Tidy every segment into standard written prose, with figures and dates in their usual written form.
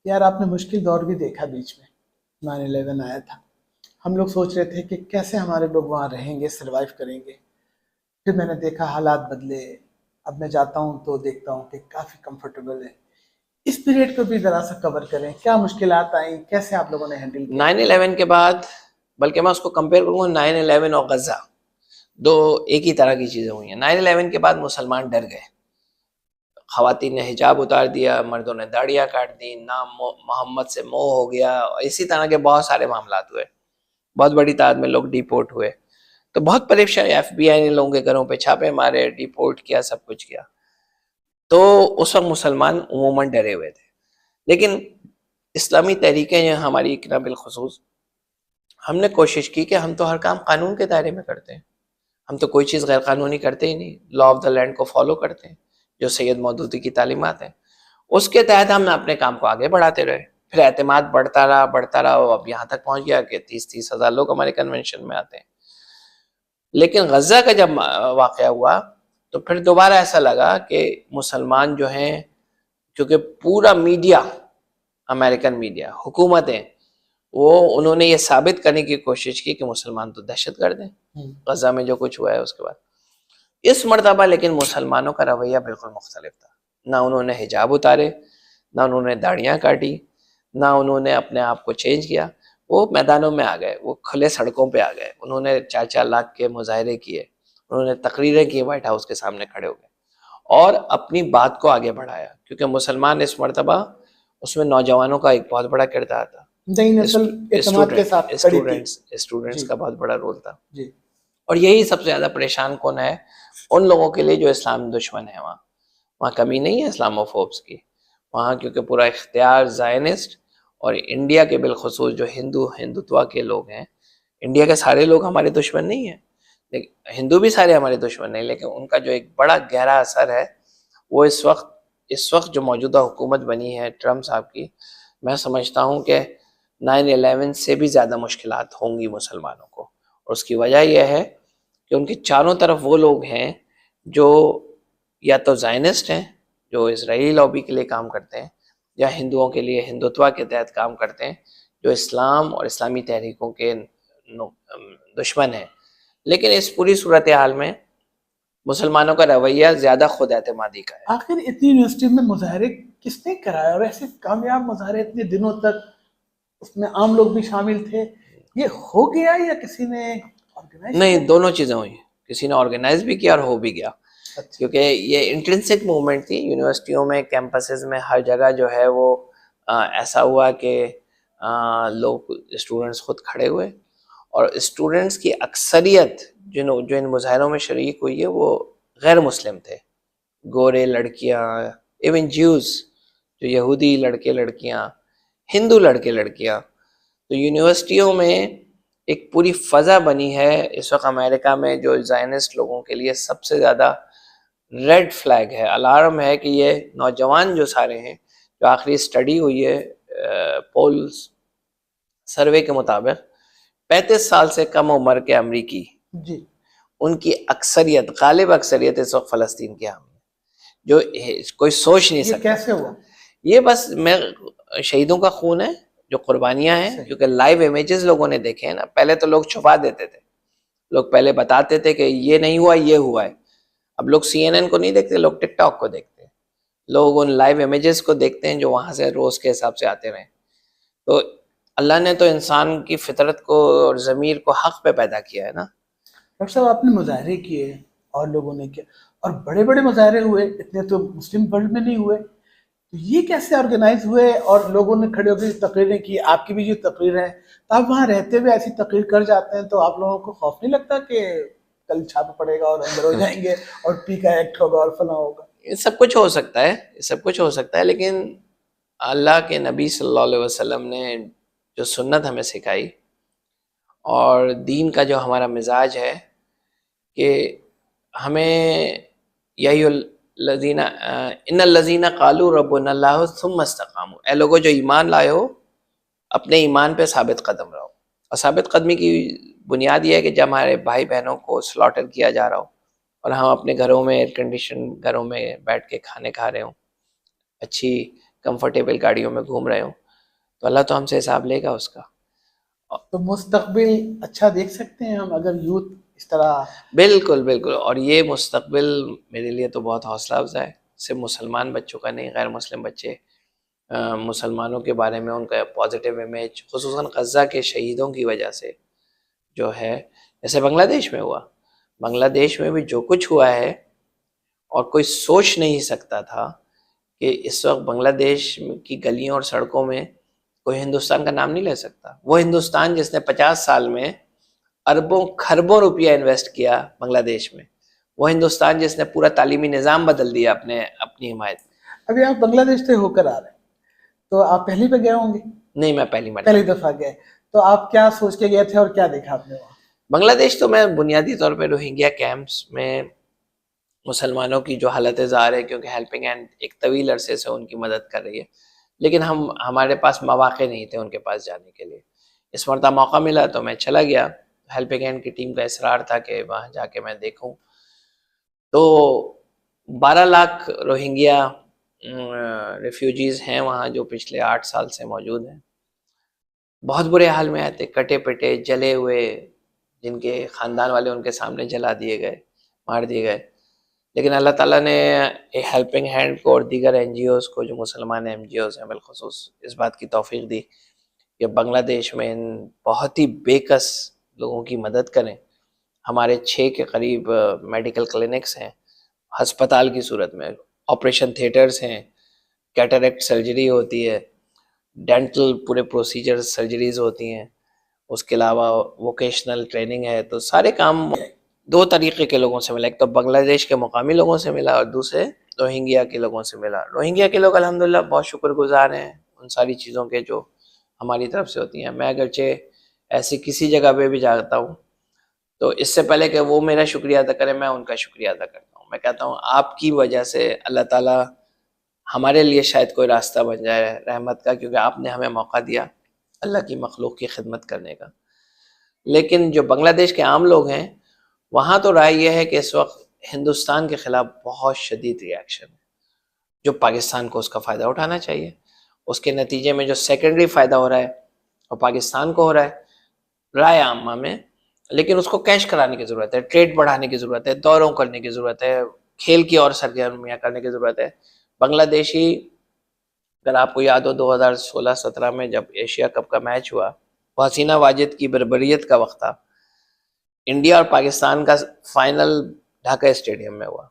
یار آپ نے مشکل دور بھی دیکھا بیچ میں، 9/11 آیا تھا، ہم لوگ سوچ رہے تھے کہ کیسے ہمارے لوگ وہاں رہیں گے، سروائیو کریں گے۔ پھر میں نے دیکھا حالات بدلے، اب میں جاتا ہوں تو دیکھتا ہوں کہ کافی کمفرٹیبل ہے۔ اس پیریڈ کو بھی ذرا سا کور کریں، کیا مشکلات آئیں، کیسے آپ لوگوں نے ہینڈل کیا؟ 9/11 کے بعد، بلکہ میں اس کو کمپیئر کروں گا 9/11 اور غزہ، دو ایک ہی طرح کی چیزیں ہوئی ہیں۔ 9/11 کے بعد مسلمان ڈر گئے، خواتین نے حجاب اتار دیا، مردوں نے داڑیاں کاٹ دی، نام محمد سے موہ ہو گیا، اسی طرح کے بہت سارے معاملات ہوئے، بہت بڑی تعداد میں لوگ ڈیپورٹ ہوئے، تو بہت پریشانی، ایف بی آئی نے لوگوں کے گھروں پہ چھاپے مارے، ڈیپورٹ کیا، سب کچھ کیا۔ تو اس وقت مسلمان عموماً ڈرے ہوئے تھے، لیکن اسلامی تحریکیں جو ہماری اقنا بالخصوص، ہم نے کوشش کی کہ ہم تو ہر کام قانون کے دائرے میں کرتے ہیں، ہم تو کوئی چیز غیر قانونی کرتے ہی نہیں، لا آف دا لینڈ کو فالو کرتے ہیں جو سید مودودی کی تعلیمات ہیں، اس کے تحت ہم نے اپنے کام کو آگے بڑھاتے رہے۔ پھر اعتماد بڑھتا رہا، اب یہاں تک پہنچ گیا کہ 30 ہزار لوگ ہمارے کنونشن میں آتے ہیں۔ لیکن غزہ کا جب واقعہ ہوا تو پھر دوبارہ ایسا لگا کہ مسلمان جو ہیں، کیونکہ پورا میڈیا، امریکن میڈیا، حکومتیں، وہ انہوں نے یہ ثابت کرنے کی کوشش کی کہ مسلمان تو دہشت گرد ہیں، غزہ میں جو کچھ ہوا ہے اس کے بعد۔ اس مرتبہ لیکن مسلمانوں کا رویہ بالکل مختلف تھا، نہ انہوں نے حجاب اتارے، نہ انہوں نے داڑیاں کاٹی، نہ انہوں نے اپنے آپ کو چینج کیا، وہ میدانوں میں آ گئے، وہ کھلے سڑکوں پہ آ گئے، انہوں نے 4 لاکھ کے مظاہرے کیے، انہوں نے تقریریں کی، وائٹ ہاؤس کے سامنے کھڑے ہو گئے اور اپنی بات کو آگے بڑھایا، کیونکہ مسلمان اس مرتبہ، اس میں نوجوانوں کا ایک بہت بڑا کردار تھا، نئی نسل اعتماد کے ساتھ کھڑی تھی۔ اسٹوڈنٹس کا بہت بڑا رول تھا، جی، اور یہی سب سے زیادہ پریشان کون ہے؟ ان لوگوں کے لیے جو اسلام دشمن ہے۔ وہاں کمی نہیں ہے اسلاموفوبس کی، وہاں کیونکہ پورا اختیار زائنسٹ اور انڈیا کے بالخصوص جو ہندوتوا کے لوگ ہیں، انڈیا کے سارے لوگ ہمارے دشمن نہیں ہیں، ہندو بھی سارے ہمارے دشمن نہیں، لیکن ان کا جو ایک بڑا گہرا اثر ہے وہ اس وقت جو موجودہ حکومت بنی ہے ٹرمپ صاحب کی، میں سمجھتا ہوں کہ 9/11 سے بھی زیادہ مشکلات ہوں گی مسلمانوں کو، اور اس کی وجہ یہ ہے کہ ان کے چاروں طرف وہ لوگ ہیں جو یا تو زائنسٹ ہیں، جو اسرائیلی لابی کے لیے کام کرتے ہیں، یا ہندوؤں کے لیے ہندوتوا کے تحت کام کرتے ہیں، جو اسلام اور اسلامی تحریکوں کے دشمن ہیں۔ لیکن اس پوری صورتحال میں مسلمانوں کا رویہ زیادہ خود اعتمادی کا ہے۔ آخر اتنی یونیورسٹی میں مظاہرے کس نے کرائے، اور ایسے کامیاب مظاہرے اتنے دنوں تک، اس میں عام لوگ بھی شامل تھے، یہ ہو گیا یا کسی نے آرگنائز کیا؟ نہیں، دونوں چیزیں ہوئی، کسی نے آرگنائز بھی کیا اور ہو بھی گیا، کیونکہ یہ انٹرنسک موومنٹ تھی، یونیورسٹیوں میں، کیمپسز میں، ہر جگہ جو ہے وہ ایسا ہوا کہ لوگ، اسٹوڈنٹس خود کھڑے ہوئے، اور اسٹوڈنٹس کی اکثریت جو ان مظاہروں میں شریک ہوئی ہے وہ غیر مسلم تھے، گورے لڑکیاں، ایون جیوز، جو یہودی لڑکے لڑکیاں، ہندو لڑکے لڑکیاں۔ تو یونیورسٹیوں میں ایک پوری فضا بنی ہے اس وقت امریکہ میں، جو زائنسٹ لوگوں کے لیے سب سے زیادہ ریڈ فلیگ ہے، الارم ہے، کہ یہ نوجوان جو سارے ہیں، جو آخری اسٹڈی ہوئی ہے پولز سروے کے مطابق، 35 سال سے کم عمر کے امریکی، جی، ان کی اکثریت، غالب اکثریت اس وقت فلسطین کے حامی ہے، جو کوئی سوچ نہیں یہ سکتا۔ کیسے ہوا؟ یہ بس شہیدوں کا خون ہے، جو قربانیاں ہیں، کیونکہ لائیو امیجز لوگوں نے دیکھے ہیں نا، پہلے تو لوگ چھپا دیتے تھے، لوگ پہلے بتاتے تھے کہ یہ نہیں ہوا، یہ ہوا ہے، اب لوگ CNN کو نہیں دیکھتے، لوگ ٹک ٹاک کو دیکھتے ہیں، لوگ ان لائیو امیجز کو دیکھتے ہیں جو وہاں سے روز کے حساب سے آتے رہے۔ تو اللہ نے تو انسان کی فطرت کو اور ضمیر کو حق پہ پیدا کیا ہے نا۔ ڈاکٹر صاحب آپ نے مظاہرے کیے اور لوگوں نے کیا، اور بڑے بڑے مظاہرے ہوئے، اتنے تو مسلم ورلڈ میں نہیں ہوئے، تو یہ کیسے آرگنائز ہوئے اور لوگوں نے کھڑے ہو کے تقریریں کی؟ آپ کی بھی جو تقریر ہے، تو آپ وہاں رہتے ہوئے ایسی تقریر کر جاتے ہیں تو آپ لوگوں کو خوف نہیں لگتا کہ کل چھاپا پڑے گا اور اندر ہو جائیں گے اور پی کا ایکٹ ہوگا اور فلاں ہوگا؟ یہ سب کچھ ہو سکتا ہے، یہ سب کچھ ہو سکتا ہے، لیکن اللہ کے نبی صلی اللہ علیہ وسلم نے جو سنت ہمیں سکھائی اور دین کا جو ہمارا مزاج ہے، کہ ہمیں یہی الذین ان الذین قالوا ربنا اللہ ثم استقاموا، اے لوگوں جو ایمان لائے ہو، اپنے ایمان پہ ثابت قدم رہو، اور ثابت قدمی کی بنیاد یہ ہے کہ جب ہمارے بھائی بہنوں کو سلاٹر کیا جا رہا ہو اور ہم اپنے گھروں میں ایئر کنڈیشن گھروں میں بیٹھ کے کھانے کھا رہے ہوں، اچھی کمفرٹیبل گاڑیوں میں گھوم رہے ہوں، تو اللہ تو ہم سے حساب لے گا اس کا. تو مستقبل اچھا دیکھ سکتے ہیں ہم اگر یوتھ اس طرح. بالکل بالکل، اور یہ مستقبل میرے لیے تو بہت حوصلہ افزا ہے، صرف مسلمان بچوں کا نہیں، غیر مسلم بچے مسلمانوں کے بارے میں ان کا پازیٹیو امیج، خصوصاً غزہ کے شہیدوں کی وجہ سے جو ہے، جیسے بنگلہ دیش میں ہوا، بنگلہ دیش میں بھی جو کچھ ہوا ہے، اور کوئی سوچ نہیں سکتا تھا کہ اس وقت بنگلہ دیش کی گلیوں اور سڑکوں میں کوئی ہندوستان کا نام نہیں لے سکتا. وہ ہندوستان جس نے 50 سال میں اربوں خربوں روپیہ انویسٹ کیا بنگلہ دیش میں، وہ ہندوستان جس نے پورا تعلیمی نظام بدل دیا اپنی حمایت میں. ابھی آپ بنگلہ دیش سے ہو کر آ رہے ہیں تو آپ پہلی پہ گئے ہوں گے؟ نہیں، میں پہلی دفعہ گئے. تو آپ کیا سوچ کے گئے تھے اور کیا دیکھا آپ نے وہاں؟ بنگلہ دیش تو میں بنیادی طور پہ روہنگیا کیمپس میں مسلمانوں کی جو حالت زار ہے، کیونکہ ہیلپنگ ہینڈ ایک طویل عرصے سے ان کی مدد کر رہی ہے، لیکن ہمارے پاس مواقع نہیں تھے ان کے پاس جانے کے لیے. اس مرتبہ موقع ملا تو میں چلا گیا. ہیلپنگ ہینڈ کی ٹیم کا اصرار تھا کہ وہاں جا کے میں دیکھوں. تو 12 لاکھ روہنگیا ریفیوجیز ہیں وہاں جو پچھلے 8 سال سے موجود ہیں. بہت برے حال میں آئے تھے، کٹے پٹے، جلے ہوئے، جن کے خاندان والے ان کے سامنے جلا دیے گئے، مار دیے گئے. لیکن اللہ تعالیٰ نے ہیلپنگ ہینڈ کو اور دیگر این جی اوز کو، جو مسلمان این جی اوز ہیں بالخصوص، اس بات کی توفیق دی کہ بنگلہ دیش میں ان بہت ہی بے کس لوگوں کی مدد کریں. ہمارے 6 کے قریب میڈیکل کلینکس ہیں ہسپتال کی صورت میں، آپریشن تھیٹرز ہیں، کیٹریکٹ سرجری ہوتی ہے، ڈینٹل پورے پروسیجر سرجریز ہوتی ہیں، اس کے علاوہ ووکیشنل ٹریننگ ہے. تو سارے کام 2 طریقے کے لوگوں سے ملا، ایک تو بنگلہ دیش کے مقامی لوگوں سے ملا اور دوسرے روہنگیا کے لوگوں سے ملا. روہنگیا کے لوگ الحمدللہ بہت شکر گزار ہیں ان ساری چیزوں کے جو ہماری طرف سے ہوتی ہیں. میں اگرچہ ایسی کسی جگہ پہ بھی جاتا ہوں تو اس سے پہلے کہ وہ میرا شکریہ ادا کریں، میں ان کا شکریہ ادا کرتا ہوں. میں کہتا ہوں آپ کی وجہ سے اللہ تعالیٰ ہمارے لیے شاید کوئی راستہ بن جائے رحمت کا، کیونکہ آپ نے ہمیں موقع دیا اللہ کی مخلوق کی خدمت کرنے کا. لیکن جو بنگلہ دیش کے عام لوگ ہیں وہاں تو رائے یہ ہے کہ اس وقت ہندوستان کے خلاف بہت شدید ری ایکشن ہے، جو پاکستان کو اس کا فائدہ اٹھانا چاہیے. اس کے نتیجے میں جو سیکنڈری فائدہ ہو رہا ہے وہ پاکستان کو ہو رہا ہے رائے عامہ میں، لیکن اس کو کیش کرانے کی ضرورت ہے، ٹریڈ بڑھانے کی ضرورت ہے، دوروں کرنے کی ضرورت ہے، کھیل کی اور سرگرمیاں کرنے کی ضرورت ہے. بنگلہ دیشی، اگر آپ کو یاد ہو 2016-17 میں جب ایشیا کپ کا میچ ہوا، وہ حسینہ واجد کی بربریت کا وقت تھا. انڈیا اور پاکستان کا فائنل ڈھاکہ اسٹیڈیم میں ہوا،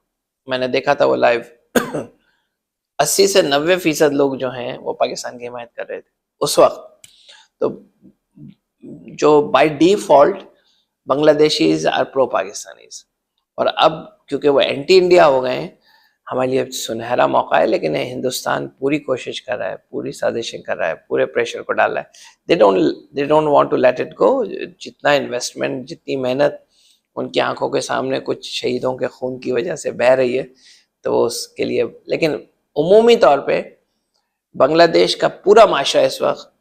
میں نے دیکھا تھا وہ لائیو. 80 سے 90% لوگ جو ہیں وہ پاکستان کی حمایت کر رہے تھے اس وقت. تو جو by default Bangladeshis are pro Pakistanis, اور اب کیونکہ وہ اینٹی انڈیا ہو گئے ہیں، ہمارے لیے سنہرا موقع ہے. لیکن ہندوستان پوری کوشش کر رہا ہے، پوری سازشیں کر رہا ہے، پورے پریشر کو ڈال رہا ہے. they don't want to let it go. جتنا انویسٹمنٹ، جتنی محنت ان کی آنکھوں کے سامنے کچھ شہیدوں کے خون کی وجہ سے بہہ رہی ہے تو اس کے لیے، لیکن عمومی طور پہ بنگلہ دیش کا پورا معاشرہ اس وقت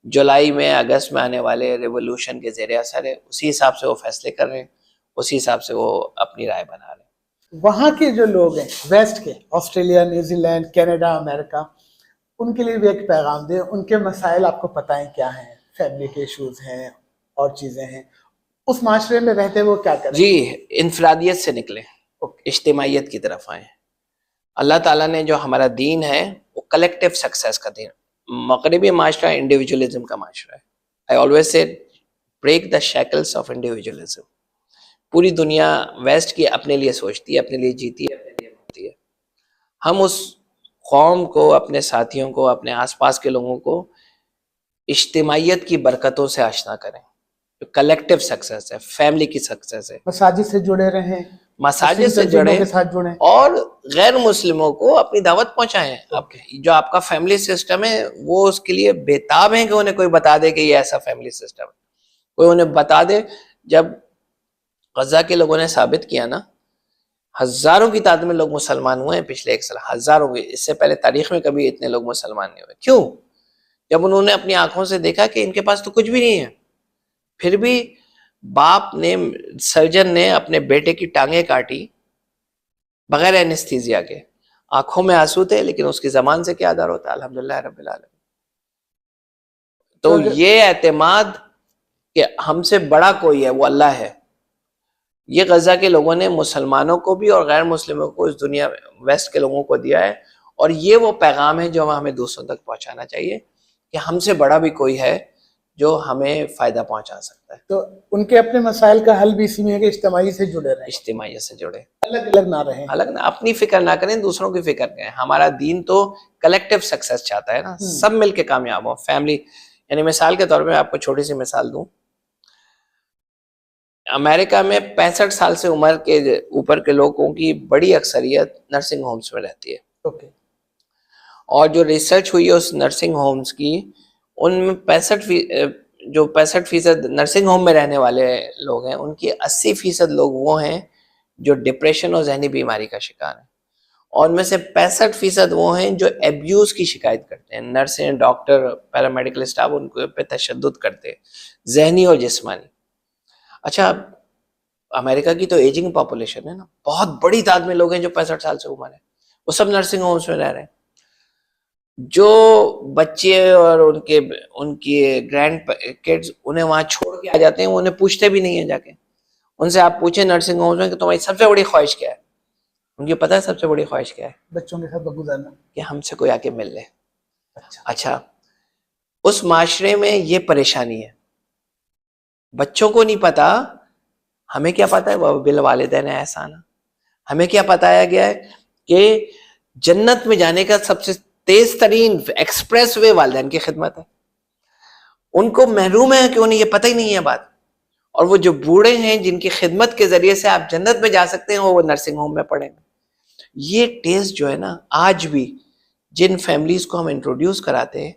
جولائی میں، اگست میں آنے والے ریولوشن کے زیر اثر ہے. اسی حساب سے وہ فیصلے کر رہے ہیں، اسی حساب سے وہ اپنی رائے بنا رہے ہیں. وہاں کے جو لوگ ہیں ویسٹ کے، آسٹریلیا، نیوزی لینڈ، کینیڈا، امریکہ، ان کے لیے بھی ایک پیغام دیں. ان کے مسائل آپ کو پتہ ہیں کیا ہیں، فیملی کے ایشوز ہیں اور چیزیں ہیں، اس معاشرے میں رہتے وہ کیا کریں؟ جی، انفرادیت سے نکلیں، اجتماعیت کی طرف آئیں. اللہ تعالیٰ نے جو ہمارا دین ہے وہ کلیکٹیو سکسیس کا دین. مغربی معاشرہ انڈیویجولزم کا معاشرہ ہے. I always say break the shackles of individualism. پوری دنیا ویسٹ کی اپنے لیے سوچتی ہے، اپنے لیے جیتی ہے، اپنے لیے مرتی ہے. ہم اس قوم کو، اپنے ساتھیوں کو، اپنے آس پاس کے لوگوں کو اجتماعیت کی برکتوں سے آشنا کریں. کلیکٹیو سکسیس ہے، فیملی کی سکسیس ہے. مساجد سے جڑے رہیں، مساجد سے جڑیں کے ساتھ جڑیں، اور غیر مسلموں کو اپنی دعوت پہنچائیں. جو آپ کا فیملی سسٹم ہے وہ اس کے لیے بےتاب ہیں کہ انہیں کوئی بتا دے کہ یہ ایسا فیملی سسٹم ہے. کوئی انہیں بتا دے. جب غزہ کے لوگوں نے ثابت کیا نا، ہزاروں کی تعداد میں لوگ مسلمان ہوئے ہیں پچھلے 1 سال، ہزاروں کے. اس سے پہلے تاریخ میں کبھی اتنے لوگ مسلمان نہیں ہوئے. کیوں؟ جب انہوں نے اپنی آنکھوں سے دیکھا کہ ان کے پاس تو کچھ بھی نہیں ہے، پھر بھی باپ نے، سرجن نے اپنے بیٹے کی ٹانگیں کاٹی بغیر اینستھیزیا کے. آنکھوں میں آنسو تھے لیکن اس کی زبان سے کیا ادا ہوتا ہے الحمدللہ رب العالمین. تو یہ اعتماد کہ ہم سے بڑا کوئی ہے وہ اللہ ہے، یہ غزہ کے لوگوں نے مسلمانوں کو بھی اور غیر مسلموں کو اس دنیا ویسٹ کے لوگوں کو دیا ہے، اور یہ وہ پیغام ہے جو ہمیں دوسروں تک پہنچانا چاہیے کہ ہم سے بڑا بھی کوئی ہے جو ہمیں فائدہ پہنچا سکتا ہے. تو ان کے اپنے مسائل کا حل بھی اسی میں ہے کہ اجتماعی سے جڑے رہیں، اجتماعیت سے جڑے، الگ الگ نہ رہیں. الگ نہ، اپنی فکر نہ کریں، دوسروں کی فکر کریں. ہمارا دین تو کلیکٹیو سکسیس چاہتا ہے نا، سب مل کے کامیاب ہو. فیملی، یعنی مثال کے طور پہ آپ کو چھوٹی سی مثال دوں، امریکہ میں 65 سال سے عمر کے اوپر کے لوگوں کی بڑی اکثریت نرسنگ ہومز میں رہتی ہے. اوکے. اور جو ریسرچ ہوئی ہے اس نرسنگ ہومز کی، ان میں 65% نرسنگ ہوم میں رہنے والے لوگ ہیں، ان کی 80% لوگ وہ ہیں جو ڈپریشن اور ذہنی بیماری کا شکار ہیں، اور ان میں سے 65% وہ ہیں جو ایبیوز کی شکایت کرتے ہیں. نرسیں، ڈاکٹر، پیرامیڈیکل اسٹاف ان کو پہ تشدد کرتے ہیں، ذہنی اور جسمانی. اچھا، امریکہ کی تو ایجنگ پاپولیشن ہے نا، بہت بڑی تعداد میں لوگ ہیں جو 65 سال سے عمر ہے، وہ سب نرسنگ ہومز میں رہ رہے ہیں. جو بچے اور ان کی گرینڈ کڈز انہیں وہاں چھوڑ کے آ جاتے ہیں، وہ انہیں پوچھتے بھی نہیں ہیں جا کے. ان سے آپ پوچھیں نرسنگ ہومز میں کہ تمہاری سب سے بڑی خواہش کیا ہے، ان کی پتہ ہے سب سے بڑی خواہش کیا ہے؟ بچوں کے ساتھ گزارنا، کہ ہم سے کوئی آ کے مل لے. اچھا، اس معاشرے میں یہ پریشانی ہے، بچوں کو نہیں پتا. ہمیں کیا پتا ہے وہ بالوالدین احسان، ہمیں کیا بتایا گیا ہے کہ جنت میں جانے کا سب سے تیز ترین ایکسپریس وے والدین کی خدمت ہے. ان کو محروم ہے کہ انہیں یہ پتہ ہی نہیں ہے بات. اور وہ جو بوڑھے ہیں جن کی خدمت کے ذریعے سے آپ جنت میں جا سکتے ہیں، وہ نرسنگ ہوم میں پڑھیں گے. یہ ٹیسٹ جو ہے نا، آج بھی جن فیملیز کو ہم انٹروڈیوس کراتے ہیں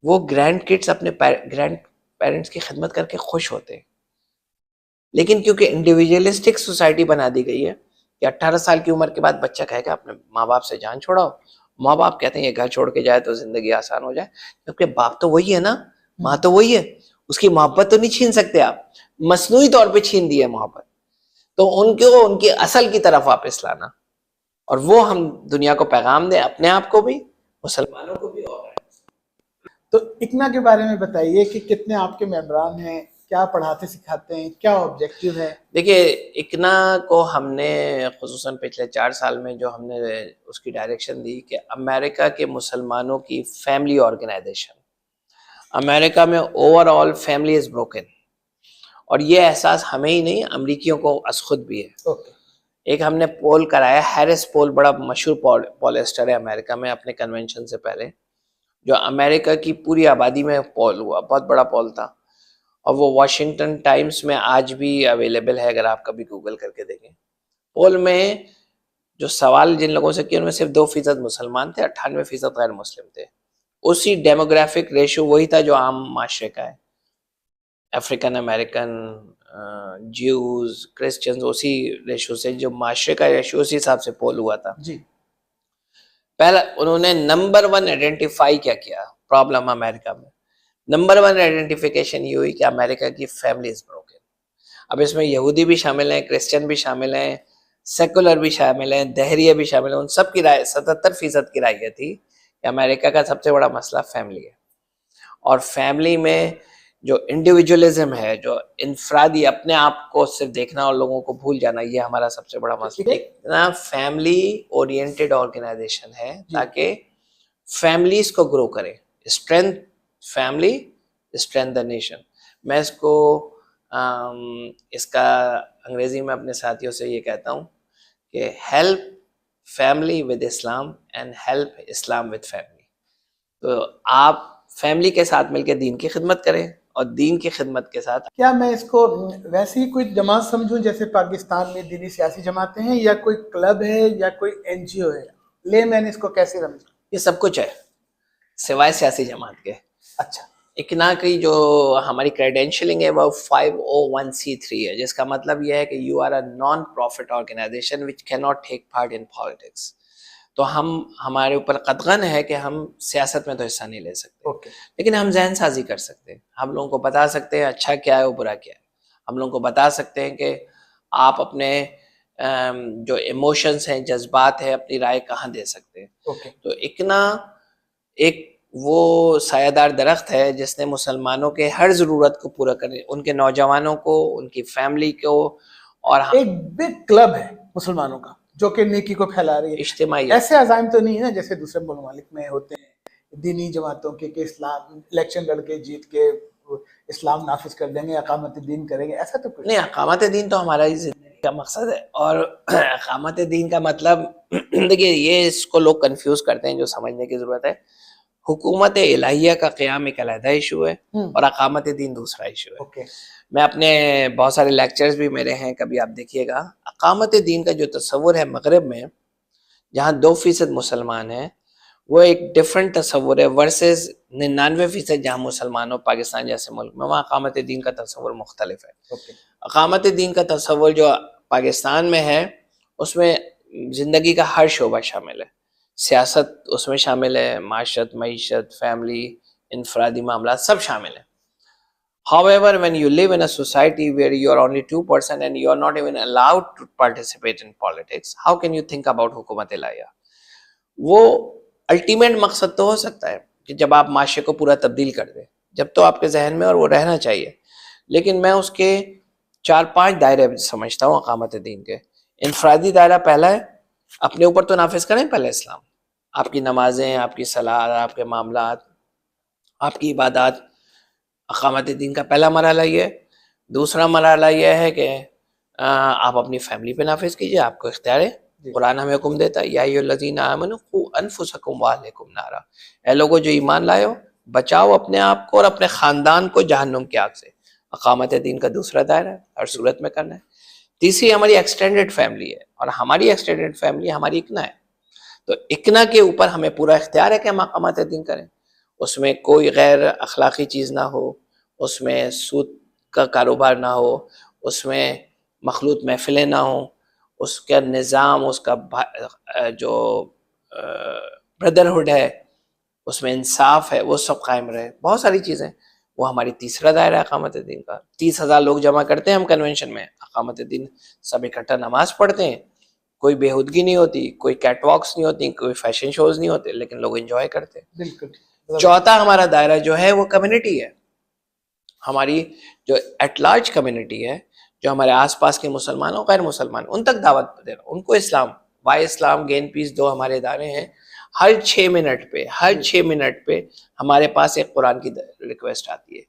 وہ گرینڈ کڈس اپنے گرینڈ پیرنٹس کی خدمت کر کے خوش ہوتے ہیں. لیکن کیونکہ انڈیویجولسٹک سوسائٹی بنا دی گئی ہے کہ 18 سال کی عمر کے بعد بچہ کہے گا اپنے ماں باپ سے جان چھوڑاؤ، ماں باپ کہتے ہیں یہ گھر چھوڑ کے جائے تو زندگی آسان ہو جائے، کیونکہ باپ تو وہی ہے نا، ماں تو وہی ہے، اس کی محبت تو نہیں چھین سکتے آپ، مصنوعی طور پہ چھین دی ہے محبت. تو ان کو ان کی اصل کی طرف واپس لانا، اور وہ ہم دنیا کو پیغام دیں، اپنے آپ کو بھی، مسلمانوں کو بھی. اور تو اکنا کے بارے میں بتائیے کہ کتنے آپ کے ممبران ہیں، کیا پڑھاتے سکھاتے ہیں، کیا آبجیکٹیو ہے؟ دیکھیے، اکنا کو ہم نے خصوصاً پچھلے 4 سال میں جو ہم نے اس کی ڈائریکشن دی کہ امریکہ کے مسلمانوں کی فیملی آرگنائزیشن. امریکہ میں overall family is broken, اور یہ احساس ہمیں ہی نہیں، امریکیوں کو از خود بھی ہے. ایک ہم نے پول کرایا، ہیرس پول، بڑا مشہور پولسٹر ہے امریکہ میں، اپنے کنونشن سے پہلے، جو امریکہ کی پوری آبادی میں پول ہوا، بہت بڑا پول تھا، اور وہ واشنگٹن ٹائمز میں آج بھی اویلیبل ہے، اگر آپ کبھی گوگل کر کے دیکھیں. پول میں جو سوال جن لوگوں سے کیا، ان میں صرف 2% مسلمان تھے، 98% غیر مسلم تھے. اسی ڈیموگرافک ریشو وہی تھا جو عام معاشرے کا ہے، افریقن امریکن، جیوز، کرسچنز، اسی ریشو سے، جو معاشرے کا ریشو اسی حساب سے پول ہوا تھا. جی. پہلا انہوں نے نمبر 1 آئیڈینٹیفائی کیا پرابلم امریکہ میں. نمبر 1 آئیڈینٹیفیکیشن یہ ہوئی کہ امریکہ کی فیملی از بروکن. اب اس میں یہودی بھی شامل ہیں، کرسچن بھی شامل ہیں، سیکولر بھی شامل ہیں، دہریے بھی شامل ہیں. ان سب کی رائے 77% کی رائے یہ تھی کہ امریکہ کا سب سے بڑا مسئلہ فیملی ہے، اور فیملی میں جو انڈیویجولزم ہے، جو انفرادی اپنے آپ کو صرف دیکھنا اور لوگوں کو بھول جانا، یہ ہمارا سب سے بڑا مسئلہ ہے. اتنا فیملی اورینٹڈ آرگنائزیشن ہے تاکہ فیملیز کو گرو کرے. Strength family, strength the nation. میں اس کو اس کا انگریزی میں اپنے ساتھیوں سے یہ کہتا ہوں کہ help family with Islam and help Islam with family. تو آپ فیملی کے ساتھ مل کے دین کی خدمت کریں، اور دین کی خدمت کے ساتھ. کیا میں اس کو ویسے ہی کوئی جماعت سمجھوں جیسے پاکستان میں دینی سیاسی جماعتیں ہیں، یا کوئی کلب ہے، یا کوئی NGO ہے؟ میں نے اس کو کیسے سمجھوں؟ یہ سب کچھ ہے سوائے سیاسی جماعت کے. اچھا. اکنا کی جو ہماری کریڈینشلنگ ہے وہ 501c3 ہے، جس کا مطلب یہ ہے کہ you are a non profit organization which کی not take part in politics. تو ہمارے اوپر قطغن ہے کہ ہم سیاست میں تو حصہ نہیں لے سکتے، لیکن ہم ذہن سازی کر سکتے ہیں. ہم لوگوں کو بتا سکتے ہیں اچھا کیا ہے اور برا کیا ہے. ہم لوگوں کو بتا سکتے ہیں کہ آپ اپنے جو ایموشنز ہیں، جذبات ہیں، اپنی رائے کہاں دے سکتے ہیں. اوکے. تو اکنا ایک وہ سایہ دار درخت ہے جس نے مسلمانوں کے ہر ضرورت کو پورا کرنے، ان کے نوجوانوں کو، ان کی فیملی کو، اور ایک بگ کلب ہے مسلمانوں کا جو کہ نیکی کو پھیلا رہی ہے. اجتماعی. ایسے عزائم تو نہیں ہے جیسے دوسرے ممالک میں ہوتے ہیں دینی جماعتوں کے کہ اسلام الیکشن لڑ کے جیت کے اسلام نافذ کر دیں گے، اقامت دین کریں گے، ایسا تو کچھ نہیں. اقامت دین تو ہمارا ہی زندگی کا مقصد ہے. اور اقامت دین کا مطلب دیکھیے یہ اس کو لوگ کنفیوز کرتے ہیں، جو سمجھنے کی ضرورت ہے. حکومت الہیہ کا قیام ایک علیحدہ ایشو ہے اور اقامت دین دوسرا ایشو ہے. اوکے. میں اپنے بہت سارے لیکچرز بھی میرے ہیں، کبھی آپ دیکھیے گا. اقامت دین کا جو تصور ہے مغرب میں، جہاں 2% مسلمان ہیں، وہ ایک ڈفرنٹ تصور ہے ورسز 99% جہاں مسلمانوں پاکستان جیسے ملک میں، وہاں اقامت دین کا تصور مختلف ہے. اوکے. اقامت دین کا تصور جو پاکستان میں ہے اس میں زندگی کا ہر شعبہ شامل ہے. سیاست اس میں شامل ہے، معاشرت، معیشت، فیملی، انفرادی معاملات سب شامل ہیں. However, when you live in a society where you are only 2% and you are not even allowed to participate in politics, how can you think about حکومت الہیہ؟ وہ الٹیمیٹ مقصد تو ہو سکتا ہے کہ جب آپ معاشرے کو پورا تبدیل کر دیں، جب تو آپ کے ذہن میں، اور وہ رہنا چاہیے. لیکن میں اس کے 4-5 دائرے سمجھتا ہوں اقامت دین کے. انفرادی دائرہ پہلا ہے، اپنے اوپر تو نافذ کریں پہلے اسلام. آپ کی نمازیں، آپ کی صلاۃ، آپ کے معاملات، آپ کی عبادات، اقامت دین کا پہلا مرحلہ یہ ہے. دوسرا مرحلہ یہ ہے کہ آپ اپنی فیملی پہ نافذ کیجئے، آپ کو اختیار ہے. قرآن ہمیں حکم دیتا ہے، یا ایھا الذین آمنوا قوا انفسکم واہلکم نارا، اے لوگوں جو ایمان لائے ہو، بچاؤ اپنے آپ کو اور اپنے خاندان کو جہنم کی آگ سے. اقامت دین کا دوسرا دائرہ ہے، ہر صورت میں کرنا ہے. تیسری ہماری ایکسٹینڈڈ فیملی ہے، اور ہماری ایکسٹینڈڈ فیملی ہماری اکنا ہے. تو اکنا کے اوپر ہمیں پورا اختیار ہے کہ ہم اقامت دین کریں. اس میں کوئی غیر اخلاقی چیز نہ ہو، اس میں سود کا کاروبار نہ ہو، اس میں مخلوط محفلیں نہ ہوں، اس کا نظام، اس کا جو بردرہڈ ہے، اس میں انصاف ہے، وہ سب قائم رہے. بہت ساری چیزیں، وہ ہماری تیسرا دائرہ ہے اقامت دین کا. 30,000 لوگ جمع کرتے ہیں ہم کنونشن میں، اقامت دین سب اکٹھا نماز پڑھتے ہیں. کوئی بےہودگی نہیں ہوتی، کوئی کیٹ واکس نہیں ہوتی، کوئی فیشن شوز نہیں ہوتے، لیکن لوگ انجوائے کرتے ہیں. بالکل. چوتھا ہمارا دائرہ جو ہے وہ کمیونٹی ہے. ہماری جو ایٹ لارج کمیونٹی ہے، جو ہمارے آس پاس کے مسلمان اور غیر مسلمان، ان تک دعوت دینا، ان کو اسلام. وائی اسلام، گین پیس، 2 ہمارے ادارے ہیں. ہر 6 منٹ پہ ہمارے پاس ایک قرآن کی ریکویسٹ آتی ہے.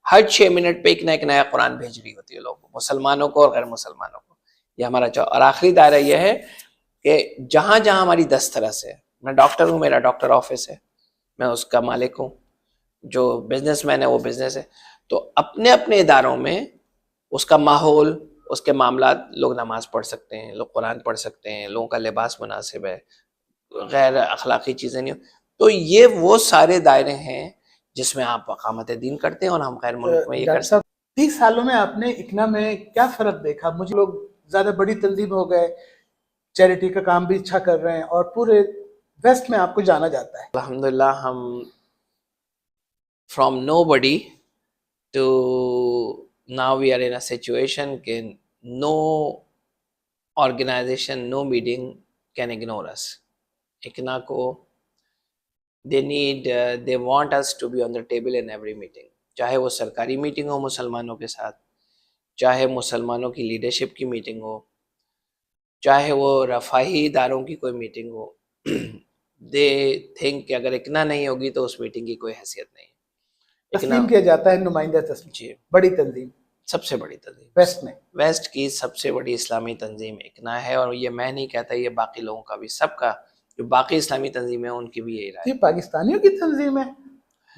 ہر 6 منٹ پہ ایک نیا قرآن بھیج رہی ہوتی ہے لوگوں، مسلمانوں کو اور غیر مسلمانوں کو. یہ ہمارا اور آخری دائرہ یہ ہے کہ جہاں جہاں ہماری دسترس ہے. میں ڈاکٹر ہوں، میرا ڈاکٹر آفس ہے، میں اس کا مالک ہوں. جو بزنس مین ہے وہ بزنس ہے. تو اپنے اپنے اداروں میں اس کا ماحول، اس کے معاملات، لوگ نماز پڑھ سکتے ہیں، لوگ قرآن پڑھ سکتے ہیں، لوگوں کا لباس مناسب ہے، غیر اخلاقی چیزیں نہیں. تو یہ وہ سارے دائرے ہیں جس میں آپ اقامت دین کرتے ہیں، اور ہم غیر ملک میں یہ کر سکتے ہیں. 30 سالوں میں آپ نے اکنا میں کیا فرق دیکھا؟ مجھے لوگ زیادہ بڑی تنظیم ہو گئے، چیریٹی کا کام بھی اچھا کر رہے ہیں، اور پورے ویسٹ میں آپ کو جانا جاتا ہے. الحمدللہ ہم from nobody to now we are in a situation کہ no organization, no meeting can ignore us. اکنا کو they want us to be on the table in every meeting. چاہے وہ سرکاری میٹنگ ہو مسلمانوں کے ساتھ، چاہے مسلمانوں کی لیڈرشپ کی میٹنگ ہو، چاہے وہ رفاہی اداروں کی کوئی میٹنگ ہو. they think کہ اگر اکنا نہیں ہوگی تو اس میٹنگ کی کوئی حیثیت نہیں. تسلیم کیا جاتا ہے، نمائندہ تسلیم. جی، بڑی تنظیم، سب سے بڑی تنظیم ویسٹ میں، ویسٹ کی سب سے بڑی اسلامی تنظیم اکنا ہے. اور یہ میں نہیں کہتا، یہ باقی لوگوں کا بھی، سب کا، جو باقی اسلامی تنظیمیں ہیں ان کی بھی یہی رائے. یہ پاکستانیوں کی تنظیم ہے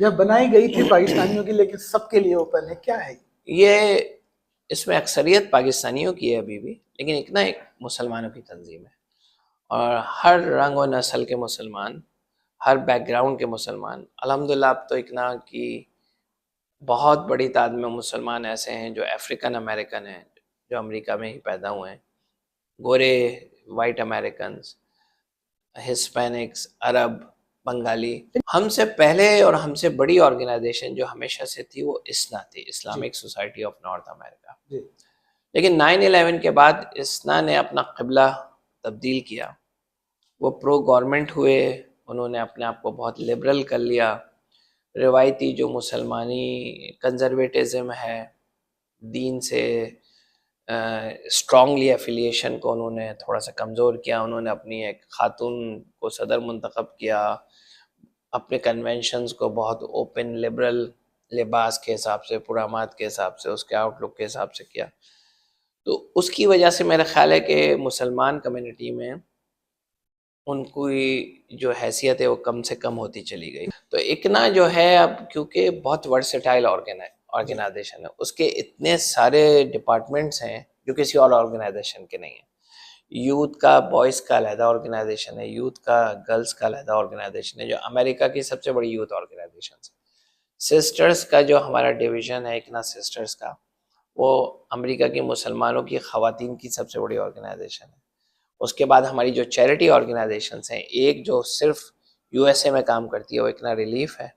یا بنائی گئی تھی پاکستانیوں کی لیکن سب کے لیے اوپن ہے؟ کیا ہے یہ؟ اس میں اکثریت پاکستانیوں کی ہے ابھی بھی، لیکن اکنا ایک مسلمانوں کی تنظیم ہے. اور ہر رنگ و نسل کے مسلمان، ہر بیک گراؤنڈ کے مسلمان، الحمدللہ اب تو اکنا کی بہت بڑی تعداد میں مسلمان ایسے ہیں جو افریقن امریکن ہیں، جو امریکہ میں ہی پیدا ہوئے ہیں، گورے، وائٹ امریکنز، ہسپینکس، عرب، بنگالی. ہم سے پہلے اور ہم سے بڑی آرگنائزیشن جو ہمیشہ سے تھی وہ اسنا تھی، اسلامک سوسائٹی آف نارتھ امریکہ. لیکن 9/11 کے بعد اسنا نے اپنا قبلہ تبدیل کیا. وہ پرو گورنمنٹ ہوئے, انہوں نے اپنے آپ کو بہت لبرل کر لیا. روایتی جو مسلمانی کنزرویٹزم ہے, دین سے اسٹرانگلی ایفیلیشن کو انہوں نے تھوڑا سا کمزور کیا. انہوں نے اپنی ایک خاتون کو صدر منتخب کیا, اپنے کنونشنز کو بہت اوپن لبرل لباس کے حساب سے, پرامات کے حساب سے, اس کے آؤٹ لک کے حساب سے کیا. تو اس کی وجہ سے میرا خیال ہے کہ مسلمان کمیونٹی میں ان کی جو حیثیت ہے وہ کم سے کم ہوتی چلی گئی. تو اکنا جو ہے اب کیونکہ بہت ورسٹائل آرگنائزیشن ہے, اس کے اتنے سارے ڈپارٹمنٹس ہیں جو کسی اور آرگنائزیشن کے نہیں ہیں. یوتھ کا بوائز کا علیحدہ آرگنائزیشن ہے, یوتھ کا گرلز کا علیحدہ آرگنائزیشن ہے جو امریکہ کی سب سے بڑی یوتھ آرگنائزیشن ہے. سسٹرز کا جو ہمارا ڈویژن ہے اکنا سسٹرز کا, وہ امریکہ کی مسلمانوں کی خواتین کی سب سے بڑی آرگنائزیشن ہے. اس کے بعد ہماری جو چیریٹی آرگنائزیشنس ہیں, ایک جو صرف یو ایس اے میں کام کرتی ہے وہ اکنا ریلیف ہے,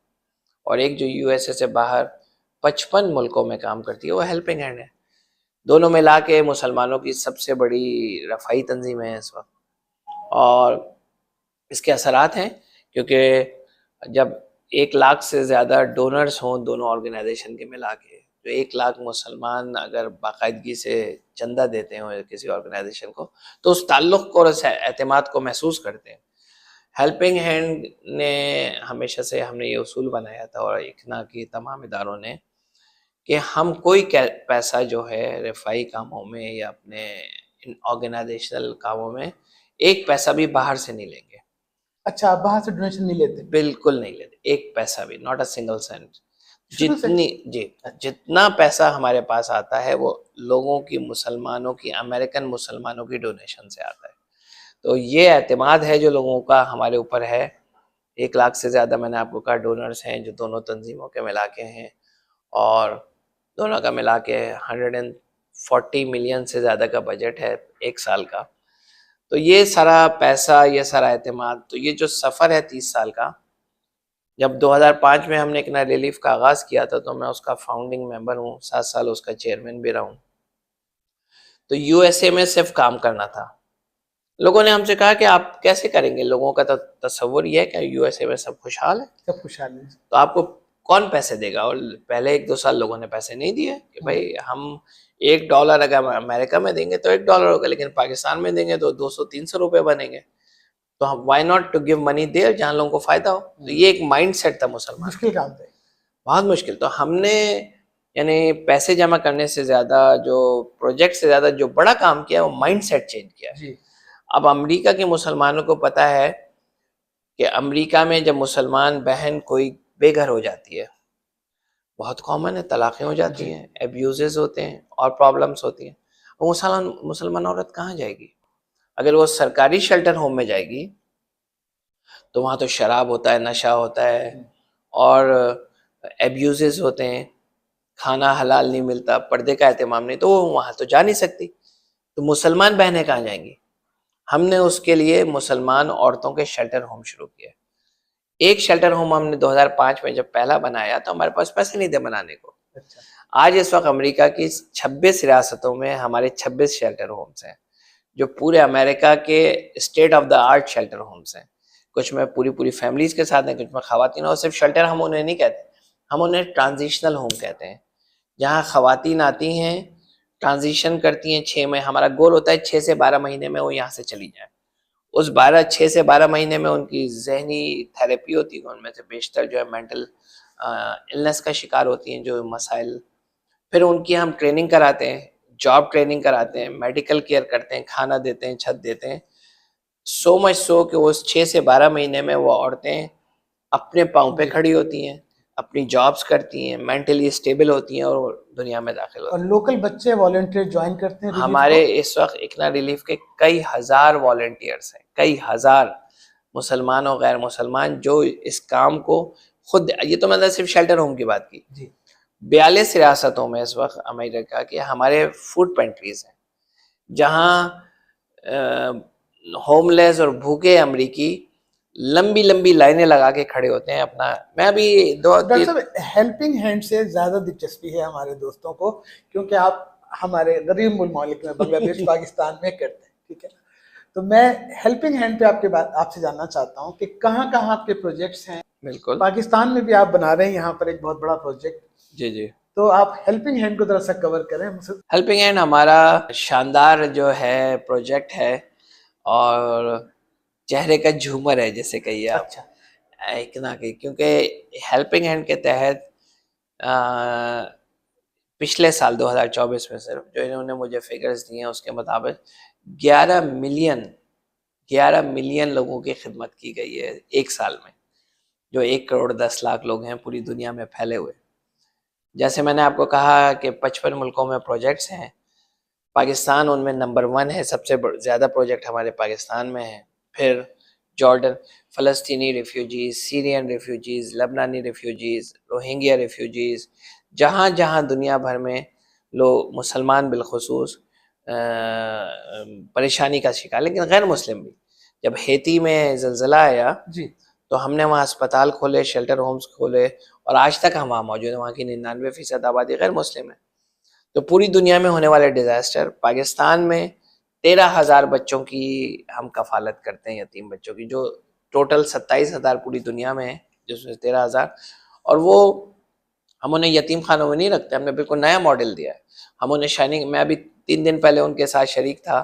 اور ایک جو یو ایس اے سے باہر 55 ملکوں میں کام کرتی ہے وہ ہیلپنگ ہینڈ ہے. دونوں ملا کے مسلمانوں کی سب سے بڑی رفاہی تنظیم ہے اس وقت. اور اس کے اثرات ہیں کیونکہ جب 1 لاکھ سے زیادہ ڈونرز ہوں دونوں آرگنائزیشن کے ملا کے, جو 1 لاکھ مسلمان اگر باقاعدگی سے چندہ دیتے ہیں کسی آرگنائزیشن کو, تو اس تعلق کو اور اس اعتماد کو محسوس کرتے ہیں. ہیلپنگ ہینڈ نے ہمیشہ سے, ہم نے یہ اصول بنایا تھا اور اکنا کی تمام اداروں نے, کہ ہم کوئی پیسہ جو ہے رفاہی کاموں میں یا اپنے آرگنائزیشنل کاموں میں 1 پیسہ بھی باہر سے نہیں لیں گے. اچھا, آپ باہر سے ڈونیشن نہیں لیتے؟ بالکل نہیں لیتے, 1 پیسہ بھی, ناٹ اے سنگل سینٹ. جتنا پیسہ ہمارے پاس آتا ہے وہ لوگوں کی, مسلمانوں کی, امریکن مسلمانوں کی ڈونیشن سے آتا ہے. تو یہ اعتماد ہے جو لوگوں کا ہمارے اوپر ہے. 1 لاکھ سے زیادہ میں نے آپ کو کہا ڈونرز ہیں جو دونوں تنظیموں کے ملا کے ہیں, اور دونوں کا ملا کے 140 ملین سے زیادہ کا بجٹ ہے 1 سال کا. تو یہ سارا پیسہ, یہ سارا اعتماد, تو یہ جو سفر ہے 30 سال کا, جب 2005 میں ہم نے اکنا ریلیف کا آغاز کیا تھا تو میں اس کا فاؤنڈنگ ممبر ہوں, 7 سال اس کا چیئرمین بھی رہا ہوں. تو یو ایس اے میں صرف کام کرنا تھا. لوگوں نے ہم سے کہا کہ آپ کیسے کریں گے, لوگوں کا تصور یہ ہے کہ یو ایس اے میں سب خوشحال ہے, سب خوشحال ہیں, تو آپ کو کون پیسے دے گا. اور پہلے 1-2 سال لوگوں نے پیسے نہیں دیے کہ بھائی ہم $1 اگر امریکہ میں دیں گے تو $1 ہوگا, لیکن پاکستان میں دیں گے تو 200-300 روپے بنیں گے, تو ہم why not to give money there جہاں لوگوں کو فائدہ ہو. تو یہ ایک مائنڈ سیٹ تھا مسلمان, مشکل کام تھا, بہت مشکل. تو ہم نے یعنی پیسے جمع کرنے سے زیادہ, جو پروجیکٹ سے زیادہ جو بڑا کام کیا وہ مائنڈ سیٹ چینج کیا. اب امریکہ کے مسلمانوں کو پتہ ہے کہ امریکہ میں جب مسلمان بہن کوئی بے گھر ہو جاتی ہے, بہت کامن ہے, طلاقیں ہو جاتی ہیں, ایبیوزز ہوتے ہیں اور پرابلمس ہوتی ہیں, وہ مسلمان عورت کہاں جائے گی؟ اگر وہ سرکاری شیلٹر ہوم میں جائے گی تو وہاں تو شراب ہوتا ہے, نشہ ہوتا ہے, اور ایبیوزز ہوتے ہیں, کھانا حلال نہیں ملتا, پردے کا اہتمام نہیں, تو وہ وہاں تو جا نہیں سکتی. تو مسلمان بہنیں کہاں جائیں گی؟ ہم نے اس کے لیے مسلمان عورتوں کے شیلٹر ہوم شروع کیے. ایک شیلٹر ہوم ہم نے 2005 میں جب پہلا بنایا تو ہمارے پاس پیسے نہیں تھے بنانے کو. آج اس وقت امریکہ کی 26 ریاستوں میں ہمارے 26 شیلٹر ہومز ہیں جو پورے امریکہ کے state of the art shelter homes ہیں. کچھ میں پوری فیملیز کے ساتھ ہیں, کچھ میں خواتین, اور صرف شیلٹر ہم انہیں نہیں کہتے, ہم انہیں ٹرانزیشنل ہوم کہتے ہیں, جہاں خواتین آتی ہیں, ٹرانزیشن کرتی ہیں 6 مہینے. ہمارا گول ہوتا ہے 6 سے 12 مہینے میں وہ یہاں سے چلی جائیں. اس 6 سے 12 مہینے میں ان کی ذہنی تھیراپی ہوتی ہے, ان میں سے بیشتر جو ہے مینٹل النس کا شکار ہوتی ہیں جو مسائل. پھر ان کی ہم ٹریننگ کراتے ہیں, جاب ٹریننگ کراتے ہیں, میڈیکل کیئر کرتے ہیں, کھانا دیتے ہیں, چھت دیتے ہیں. سو مچ سو کہ اس 6 سے 12 مہینے میں وہ عورتیں اپنے پاؤں پہ کھڑی ہوتی ہیں, اپنی جابز کرتی ہیں, مینٹلی اسٹیبل ہوتی ہیں اور دنیا میں داخل ہوتی ہیں. اور لوکل بچے والنٹیئر جوائن کرتے ہیں. ہمارے اس وقت اکنا ریلیف کے کئی ہزار والنٹیئرس ہیں, کئی ہزار مسلمان اور غیر مسلمان جو اس کام کو خود, یہ تو میں نے صرف شیلٹر ہوم کی بات کی. 42 ریاستوں میں اس وقت امریکہ کے ہمارے فوڈ پینٹریز ہیں جہاں ہوم لیس اور بھوکے امریکی لمبی لائنیں لگا کے کھڑے ہوتے ہیں. اپنا میں ابھی ڈاکٹر صاحب ہیلپنگ ہینڈ سے زیادہ دلچسپی ہے ہمارے دوستوں کو, کیونکہ آپ ہمارے غریب ممالک میں بنگلہ دیش پاکستان میں کرتے ہیں, ٹھیک ہے. تو میں ہیلپنگ ہینڈ پہ آپ سے جاننا چاہتا ہوں کہ کہاں کہاں آپ کے پروجیکٹس ہیں. بالکل. پاکستان میں بھی آپ بنا رہے ہیں یہاں پر ایک بہت بڑا پروجیکٹ. جی جی. تو آپ ہیلپنگ ہینڈ کو ذرا سا کور کریں. ہیلپنگ ہینڈ ہمارا شاندار جو ہے پروجیکٹ ہے اور چہرے کا جھومر ہے جیسے کہیے آپ. اچھا. ایک نہ کہ کیونکہ ہیلپنگ ہینڈ کے تحت پچھلے سال 2024 میں صرف جو انہوں نے مجھے فگرز دیے ہیں اس کے مطابق 11 ملین لوگوں کی خدمت کی گئی ہے ایک سال میں, جو 1 کروڑ 10 لاکھ لوگ ہیں پوری دنیا میں پھیلے ہوئے. جیسے میں نے آپ کو کہا کہ 55 ملکوں میں پروجیکٹس ہیں, پاکستان ان میں نمبر 1 ہے, سب سے زیادہ پروجیکٹ ہمارے پاکستان میں ہیں. پھر جارڈن, فلسطینی ریفیوجیز, سیرین ریفیوجیز, لبنانی ریفیوجیز, روہنگیا ریفیوجیز, جہاں جہاں دنیا بھر میں لوگ مسلمان بالخصوص پریشانی کا شکار, لیکن غیر مسلم بھی. جب ہیتی میں زلزلہ آیا جی تو ہم نے وہاں اسپتال کھولے, شیلٹر ہومز کھولے, اور آج تک ہم وہاں موجود ہیں. وہاں کی 99% آبادی غیر مسلم ہے. تو پوری دنیا میں ہونے والے ڈیزاسٹر, پاکستان میں 13,000 بچوں کی ہم کفالت کرتے ہیں, یتیم بچوں کی, جو ٹوٹل 27,000 پوری دنیا میں ہیں, جس میں 13,000. اور وہ ہم انہیں یتیم خانوں میں نہیں رکھتے, ہم نے بالکل نیا ماڈل دیا ہے. ہم انہیں شائننگ, میں ابھی 3 دن پہلے ان کے ساتھ شریک تھا,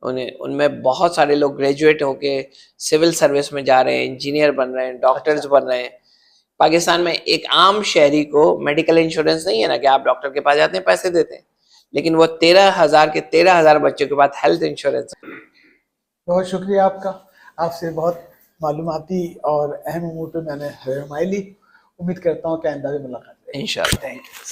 ان میں بہت سارے لوگ گریجویٹ ہو کے سول سروس میں جا رہے ہیں, انجینئر بن رہے ہیں, ڈاکٹرز بن رہے ہیں. پاکستان میں ایک عام شہری کو میڈیکل انشورنس نہیں ہے نا, کہ آپ ڈاکٹر کے پاس جاتے ہیں پیسے دیتے ہیں, لیکن وہ 13,000 کے 13,000 بچوں کے پاس ہیلتھ انشورنس. بہت شکریہ آپ کا, آپ سے بہت معلوماتی اور اہم امور پہ میں نے رہنمائی لی. امید کرتا ہوں کہ آئندہ بھی ملاقات. انشاءاللہ. Thank you.